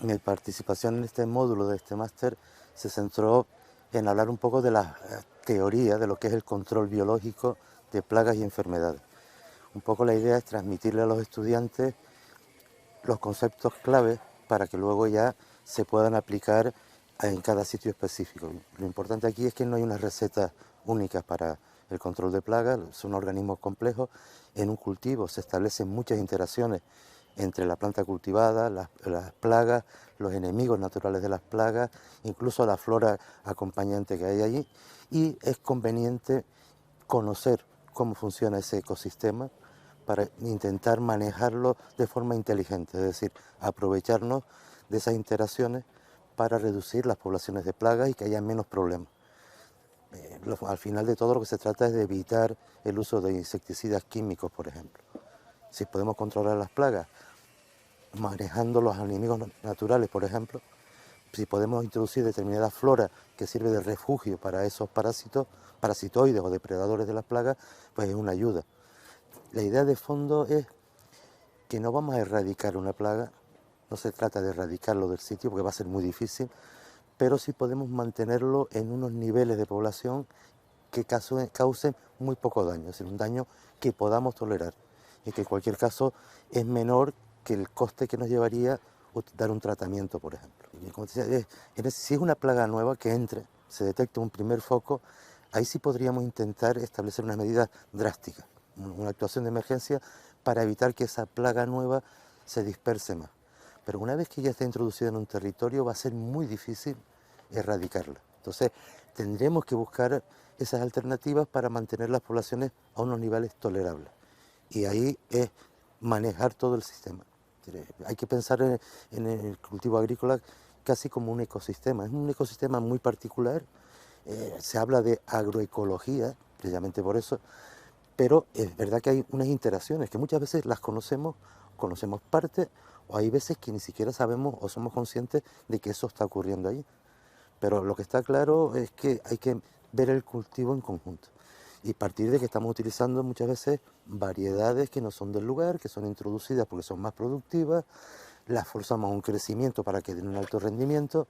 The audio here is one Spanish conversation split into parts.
Mi participación en este módulo de este máster se centró en hablar un poco de la teoría de lo que es el control biológico de plagas y enfermedades. Un poco la idea es transmitirle a los estudiantes los conceptos claves para que luego ya se puedan aplicar en cada sitio específico. Lo importante aquí es que no hay una receta única para el control de plagas, son organismos complejos. En un cultivo se establecen muchas interacciones entre la planta cultivada, las plagas, los enemigos naturales de las plagas, incluso la flora acompañante que hay allí, y es conveniente conocer cómo funciona ese ecosistema para intentar manejarlo de forma inteligente, es decir, aprovecharnos de esas interacciones para reducir las poblaciones de plagas y que haya menos problemas. Al final de todo lo que se trata es de evitar el uso de insecticidas químicos, por ejemplo. Si podemos controlar las plagas manejando los enemigos naturales, por ejemplo, si podemos introducir determinada flora que sirve de refugio para esos parásitos, parasitoides o depredadores de las plagas, pues es una ayuda. La idea de fondo es que no vamos a erradicar una plaga, no se trata de erradicarlo del sitio porque va a ser muy difícil, pero sí podemos mantenerlo en unos niveles de población que causen muy poco daño, es decir, un daño que podamos tolerar y que en cualquier caso es menor que el coste que nos llevaría dar un tratamiento, por ejemplo. Y como te decía, si es una plaga nueva que entre, se detecta un primer foco, ahí sí podríamos intentar establecer unas medidas drásticas, una actuación de emergencia para evitar que esa plaga nueva se disperse más. Pero una vez que ya está introducida en un territorio va a ser muy difícil erradicarla. Entonces tendremos que buscar esas alternativas para mantener las poblaciones a unos niveles tolerables. Y ahí es manejar todo el sistema. Hay que pensar en el cultivo agrícola casi como un ecosistema. Es un ecosistema muy particular. Se habla de agroecología, precisamente por eso, pero es verdad que hay unas interacciones que muchas veces las conocemos, conocemos parte, o hay veces que ni siquiera sabemos o somos conscientes de que eso está ocurriendo ahí. Pero lo que está claro es que hay que ver el cultivo en conjunto y partir de que estamos utilizando muchas veces variedades que no son del lugar, que son introducidas porque son más productivas, las forzamos a un crecimiento para que den un alto rendimiento.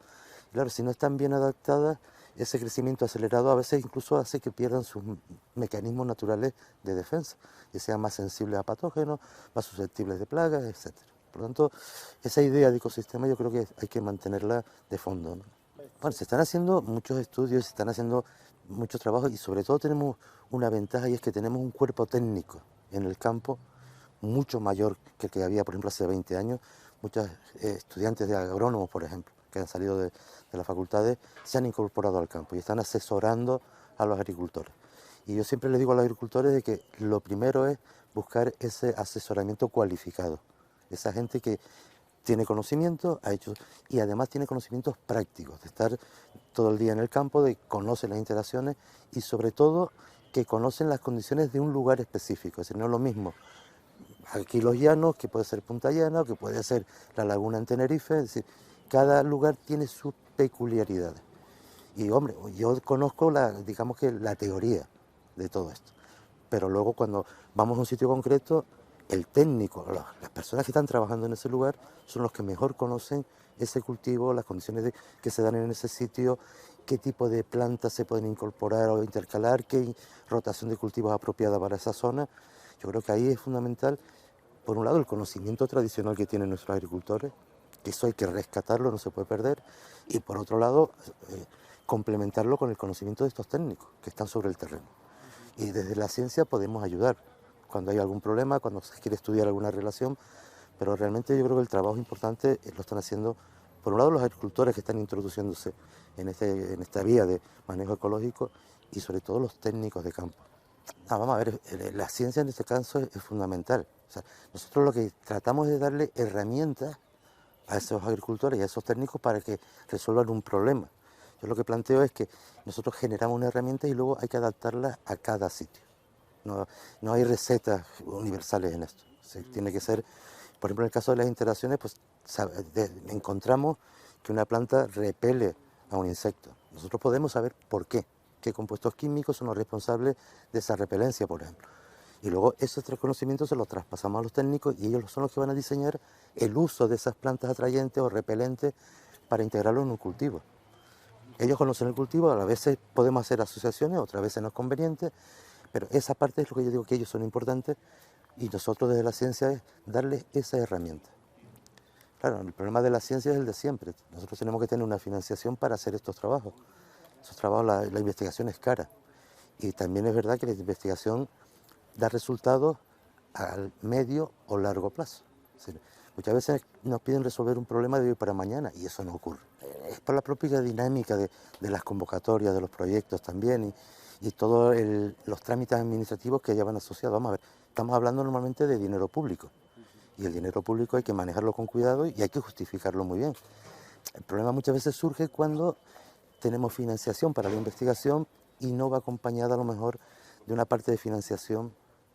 Claro, si no están bien adaptadas, ese crecimiento acelerado a veces incluso hace que pierdan sus mecanismos naturales de defensa, que sean más sensibles a patógenos, más susceptibles de plagas, etcétera. Por lo tanto, esa idea de ecosistema yo creo que hay que mantenerla de fondo, ¿no? Bueno, se están haciendo muchos estudios, se están haciendo muchos trabajos y sobre todo tenemos una ventaja y es que tenemos un cuerpo técnico en el campo mucho mayor que el que había, por ejemplo, hace 20 años. Muchos estudiantes de agrónomos, por ejemplo, que han salido de las facultades, se han incorporado al campo y están asesorando a los agricultores. Y yo siempre les digo a los agricultores de que lo primero es buscar ese asesoramiento cualificado, esa gente que tiene conocimiento, ha hecho, y además tiene conocimientos prácticos, de estar todo el día en el campo, de conocer las interacciones y sobre todo que conocen las condiciones de un lugar específico. Es decir, no es lo mismo aquí los llanos, que puede ser Punta Llana o que puede ser la laguna en Tenerife, es decir, cada lugar tiene sus peculiaridades. Y hombre, yo conozco digamos que la teoría de todo esto, pero luego cuando vamos a un sitio concreto, el técnico, las personas que están trabajando en ese lugar son los que mejor conocen ese cultivo, las condiciones que se dan en ese sitio, qué tipo de plantas se pueden incorporar o intercalar, qué rotación de cultivos apropiada para esa zona. Yo creo que ahí es fundamental, por un lado, el conocimiento tradicional que tienen nuestros agricultores, que eso hay que rescatarlo, no se puede perder, y por otro lado, complementarlo con el conocimiento de estos técnicos que están sobre el terreno. Y desde la ciencia podemos ayudar cuando hay algún problema, cuando se quiere estudiar alguna relación, pero realmente yo creo que el trabajo importante lo están haciendo, por un lado, los agricultores que están introduciéndose en esta vía de manejo ecológico y sobre todo los técnicos de campo. Vamos a ver, la ciencia en este caso es fundamental. O sea, nosotros lo que tratamos es de darle herramientas a esos agricultores y a esos técnicos para que resuelvan un problema. Yo lo que planteo es que nosotros generamos una herramienta y luego hay que adaptarla a cada sitio. No hay recetas universales en esto. Tiene que ser, por ejemplo, en el caso de las interacciones, pues encontramos que una planta repele a un insecto. Nosotros podemos saber por qué compuestos químicos son los responsables de esa repelencia, por ejemplo. Y luego esos tres conocimientos se los traspasamos a los técnicos y ellos son los que van a diseñar el uso de esas plantas atrayentes o repelentes para integrarlo en un cultivo. Ellos conocen el cultivo, a veces podemos hacer asociaciones, otras veces no es conveniente, pero esa parte es lo que yo digo que ellos son importantes y nosotros desde la ciencia es darles esa herramienta. Claro, el problema de la ciencia es el de siempre. Nosotros tenemos que tener una financiación para hacer estos trabajos. Esos trabajos, la investigación es cara. Y también es verdad que la investigación da resultados al medio o largo plazo. Es decir, muchas veces nos piden resolver un problema de hoy para mañana y eso no ocurre. Es por la propia dinámica de las convocatorias, de los proyectos también y todos los trámites administrativos que llevan asociados. Vamos a ver, estamos hablando normalmente de dinero público y el dinero público hay que manejarlo con cuidado y hay que justificarlo muy bien. El problema muchas veces surge cuando tenemos financiación para la investigación y no va acompañada a lo mejor de una parte de financiación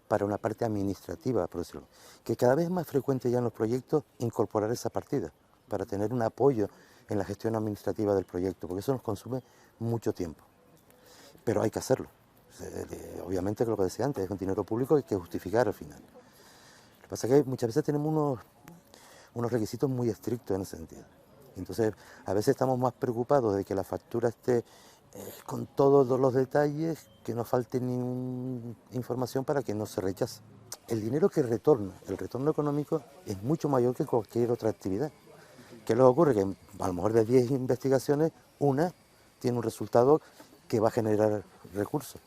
para una parte administrativa, por decirlo, que cada vez es más frecuente ya en los proyectos incorporar esa partida para tener un apoyo en la gestión administrativa del proyecto, porque eso nos consume mucho tiempo. Pero hay que hacerlo. Obviamente, lo que decía antes, es un dinero público que hay que justificar al final. Lo que pasa es que muchas veces tenemos unos requisitos muy estrictos en ese sentido. Entonces, a veces estamos más preocupados de que la factura esté con todos los detalles, que no falte ninguna información para que no se rechace. El dinero que retorna, el retorno económico, es mucho mayor que cualquier otra actividad. ¿Qué luego ocurre? Que a lo mejor de 10 investigaciones, una tiene un resultado que va a generar recursos.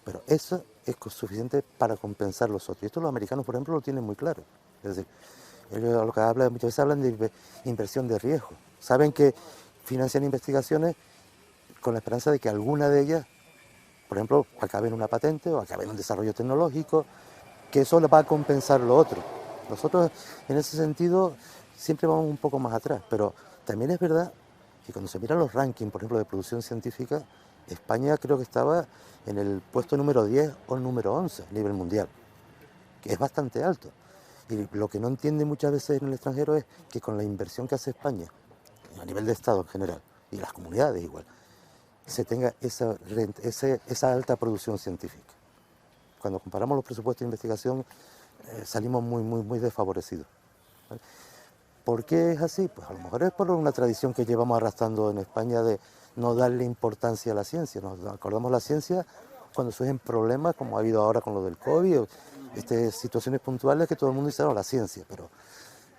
Pero eso es suficiente para compensar los otros. Y esto los americanos, por ejemplo, lo tienen muy claro. Es decir, ellos muchas veces hablan de inversión de riesgo. Saben que financian investigaciones con la esperanza de que alguna de ellas, por ejemplo, acabe en una patente o acabe en un desarrollo tecnológico, que eso le va a compensar lo otro. Nosotros, en ese sentido, siempre vamos un poco más atrás, pero también es verdad que cuando se miran los rankings, por ejemplo, de producción científica, España creo que estaba en el puesto número 10 o el número 11 a nivel mundial, que es bastante alto. Y lo que no entiende muchas veces en el extranjero es que con la inversión que hace España, a nivel de Estado en general, y las comunidades igual, se tenga esa alta producción científica. Cuando comparamos los presupuestos de investigación, salimos muy desfavorecidos, ¿vale? ¿Por qué es así? Pues a lo mejor es por una tradición que llevamos arrastrando en España de no darle importancia a la ciencia. Nos acordamos la ciencia cuando surgen problemas, como ha habido ahora con lo del COVID, o situaciones puntuales que todo el mundo dice, no, la ciencia, pero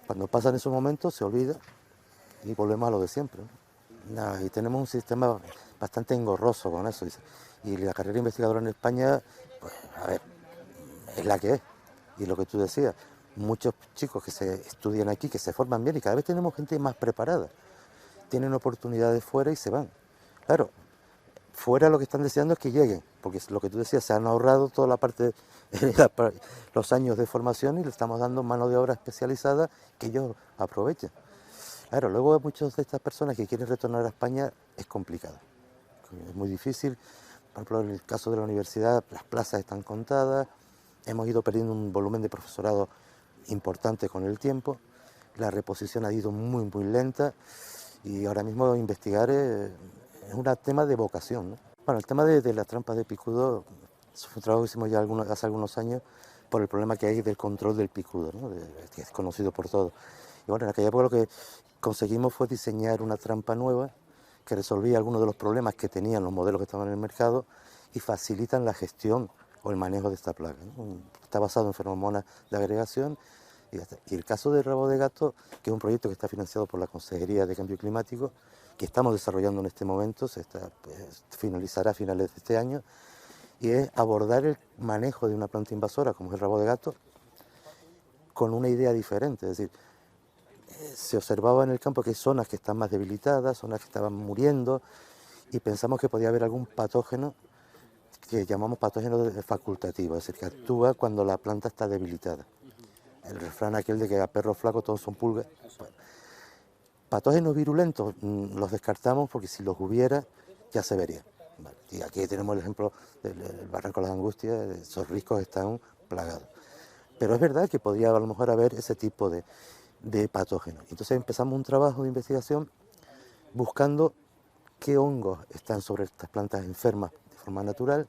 cuando pasan esos momentos se olvida y volvemos a lo de siempre, ¿no? Y tenemos un sistema bastante engorroso con eso. Y la carrera investigadora en España, pues a ver, es la que es. Y lo que tú decías, muchos chicos que se estudian aquí, que se forman bien y cada vez tenemos gente más preparada. Tienen oportunidades fuera y se van. Claro, fuera lo que están deseando es que lleguen, porque es lo que tú decías, se han ahorrado toda la parte, los años de formación y le estamos dando mano de obra especializada que ellos aprovechen. Claro, luego muchas de estas personas que quieren retornar a España es complicado. Es muy difícil. Por ejemplo, en el caso de la universidad, las plazas están contadas, hemos ido perdiendo un volumen de profesorado importante con el tiempo, la reposición ha ido muy lenta y ahora mismo investigar es un tema de vocación, ¿no? Bueno, el tema de las trampas de picudo, eso fue un trabajo que hicimos ya hace algunos años por el problema que hay del control del picudo, ¿no? Que es conocido por todos. Y bueno, en aquella época lo que conseguimos fue diseñar una trampa nueva que resolvía algunos de los problemas que tenían los modelos que estaban en el mercado y facilitan la gestión o el manejo de esta plaga, ¿no? Está basado en feromonas de agregación y el caso del rabo de gato, que es un proyecto que está financiado por la Consejería de Cambio Climático, que estamos desarrollando en este momento, finalizará a finales de este año, y es abordar el manejo de una planta invasora como es el rabo de gato con una idea diferente. Es decir, se observaba en el campo que hay zonas que están más debilitadas, zonas que estaban muriendo, y pensamos que podía haber algún patógeno que llamamos patógeno facultativo, es decir, que actúa cuando la planta está debilitada. El refrán aquel de que a perros flacos todos son pulgas. Bueno, patógenos virulentos los descartamos porque si los hubiera ya se vería. Vale. Y aquí tenemos el ejemplo del Barranco de las Angustias, esos riscos están plagados. Pero es verdad que podría a lo mejor haber ese tipo de patógenos. Entonces empezamos un trabajo de investigación buscando qué hongos están sobre estas plantas enfermas de forma natural.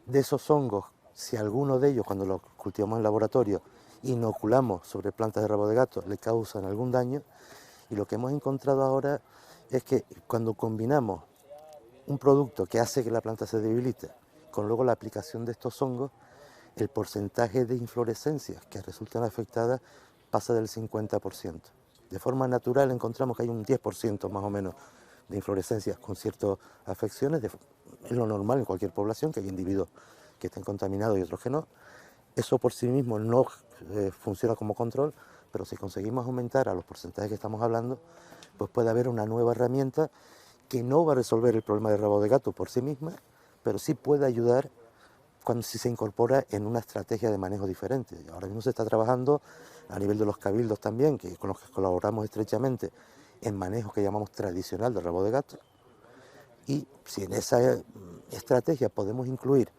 De esos hongos si alguno de ellos, cuando lo cultivamos en laboratorio, inoculamos sobre plantas de rabo de gato, le causan algún daño. Y lo que hemos encontrado ahora es que cuando combinamos un producto que hace que la planta se debilite con luego la aplicación de estos hongos, el porcentaje de inflorescencias que resultan afectadas pasa del 50%. De forma natural encontramos que hay un 10% más o menos de inflorescencias con ciertas afecciones, es lo normal en cualquier población, que hay individuos que estén contaminados y otros que no. Eso por sí mismo no funciona como control, pero si conseguimos aumentar a los porcentajes que estamos hablando, pues puede haber una nueva herramienta que no va a resolver el problema del rabo de gato por sí misma, pero sí puede ayudar si se incorpora en una estrategia de manejo diferente. Ahora mismo se está trabajando a nivel de los cabildos también, con los que colaboramos estrechamente, en manejo que llamamos tradicional del rabo de gato. Y si en esa estrategia podemos incluir,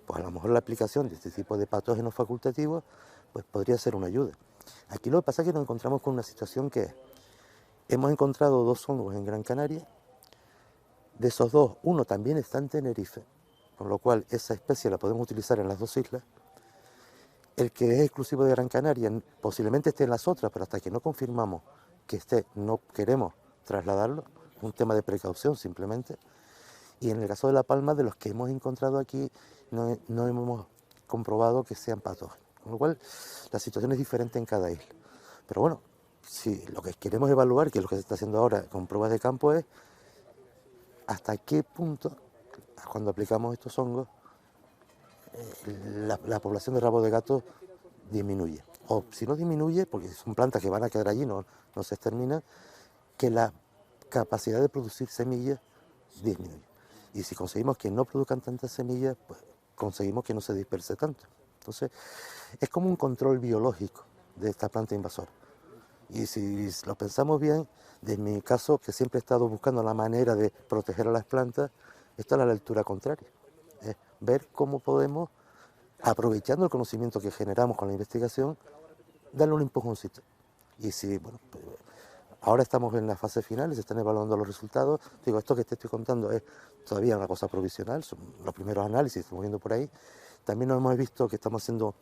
pues a lo mejor la aplicación de este tipo de patógenos facultativos, pues podría ser una ayuda. Aquí lo que pasa es que nos encontramos con una situación que hemos encontrado 2 hongos en Gran Canaria. De esos 2, uno también está en Tenerife, con lo cual esa especie la podemos utilizar en las 2 islas. El que es exclusivo de Gran Canaria posiblemente esté en las otras, pero hasta que no confirmamos que esté, no queremos trasladarlo, un tema de precaución simplemente. Y en el caso de La Palma, de los que hemos encontrado aquí, no hemos comprobado que sean patógenos, con lo cual la situación es diferente en cada isla. Pero bueno, si lo que queremos evaluar, que es lo que se está haciendo ahora con pruebas de campo, es hasta qué punto, cuando aplicamos estos hongos, la población de rabo de gato disminuye. O si no disminuye, porque son plantas que van a quedar allí, no se exterminan, que la capacidad de producir semillas disminuye. Y si conseguimos que no produzcan tantas semillas, pues conseguimos que no se disperse tanto. Entonces, es como un control biológico de esta planta invasora. Y si lo pensamos bien, de mi caso, que siempre he estado buscando la manera de proteger a las plantas, esta es la lectura contraria. Es ver cómo podemos, aprovechando el conocimiento que generamos con la investigación, darle un empujoncito. Y si, bueno, pues, ahora estamos en la fase final y se están evaluando los resultados. Digo, esto que te estoy contando es todavía una cosa provisional, son los primeros análisis, estamos viendo por ahí. También nos hemos visto que estamos haciendo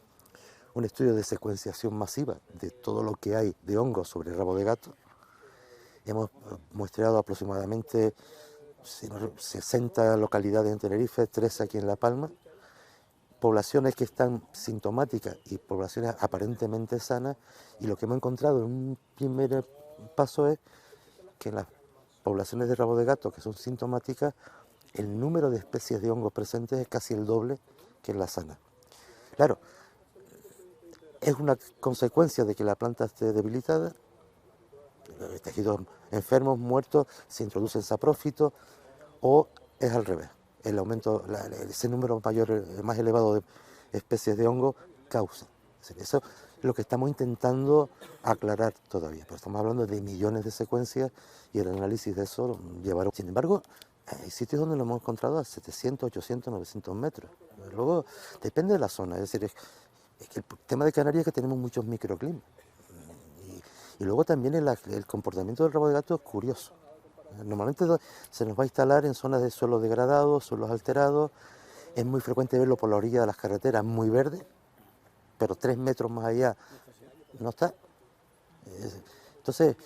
un estudio de secuenciación masiva de todo lo que hay de hongos sobre el rabo de gato. Hemos muestreado aproximadamente 60 localidades en Tenerife, 13 aquí en La Palma, poblaciones que están sintomáticas y poblaciones aparentemente sanas, y lo que hemos encontrado en un primer paso es que en las poblaciones de rabo de gato que son sintomáticas, el número de especies de hongos presentes es casi el doble que en la sana. Claro, es una consecuencia de que la planta esté debilitada, tejidos enfermos, muertos, se introducen saprófitos, o es al revés, el aumento, ese número mayor, más elevado de especies de hongo causa. Eso es lo que estamos intentando aclarar todavía, pero estamos hablando de millones de secuencias y el análisis de eso llevará. Sin embargo, hay sitios donde lo hemos encontrado a 700, 800, 900 metros. Luego, depende de la zona, es decir, es que el tema de Canarias es que tenemos muchos microclimas. Y luego también el comportamiento del rabo de gato es curioso. Normalmente se nos va a instalar en zonas de suelos degradados, suelos alterados. Es muy frecuente verlo por la orilla de las carreteras, muy verde, pero 3 metros más allá no está. Entonces,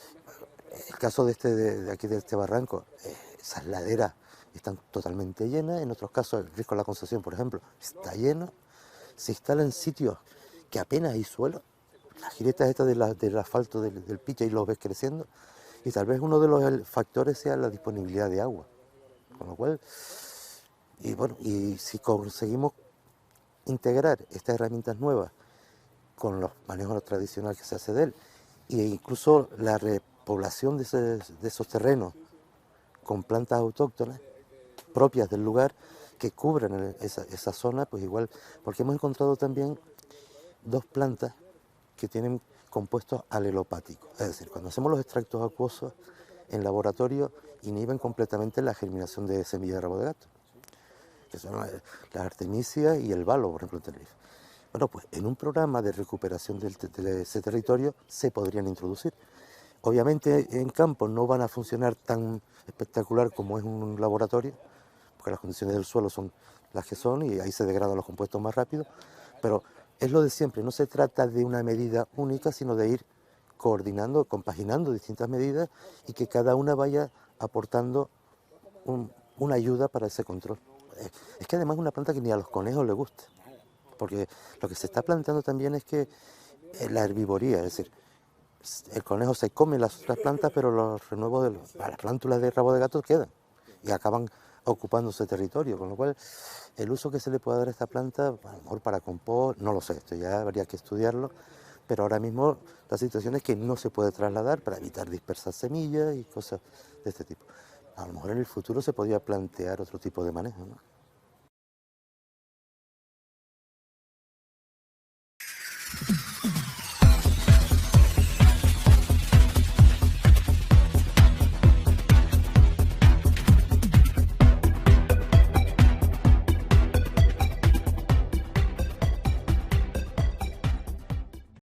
el caso de aquí de este barranco, esas laderas están totalmente llenas. En otros casos, el Risco de la Concepción, por ejemplo, está lleno. Se instala en sitios que apenas hay suelo. Las grietas estas del asfalto del piche y los ves creciendo. Y tal vez uno de los factores sea la disponibilidad de agua. Con lo cual, y bueno, y si conseguimos integrar estas herramientas nuevas con los manejos tradicionales que se hace de él, e incluso la repoblación de esos terrenos con plantas autóctonas propias del lugar que cubran esa zona, pues igual, porque hemos encontrado también 2 plantas que tienen compuestos alelopáticos, es decir, cuando hacemos los extractos acuosos en laboratorio inhiben completamente la germinación de semillas de rabo de gato, que son las artemisias y el balo, por ejemplo, en Tenerife. Bueno, pues en un programa de recuperación de ese territorio se podrían introducir. Obviamente en campo no van a funcionar tan espectacular como es un laboratorio, porque las condiciones del suelo son las que son, y ahí se degradan los compuestos más rápido, pero es lo de siempre, no se trata de una medida única, sino de ir coordinando, compaginando distintas medidas y que cada una vaya aportando una ayuda para ese control. Es que además es una planta que ni a los conejos les gusta, porque lo que se está planteando también es que la herbivoría, es decir, el conejo se come las otras plantas, pero los renuevos de las plántulas de rabo de gato quedan y acaban ocupando ese territorio, con lo cual el uso que se le puede dar a esta planta, a lo mejor para compost, no lo sé, esto ya habría que estudiarlo, pero ahora mismo la situación es que no se puede trasladar para evitar dispersar semillas y cosas de este tipo. A lo mejor en el futuro se podría plantear otro tipo de manejo, ¿no?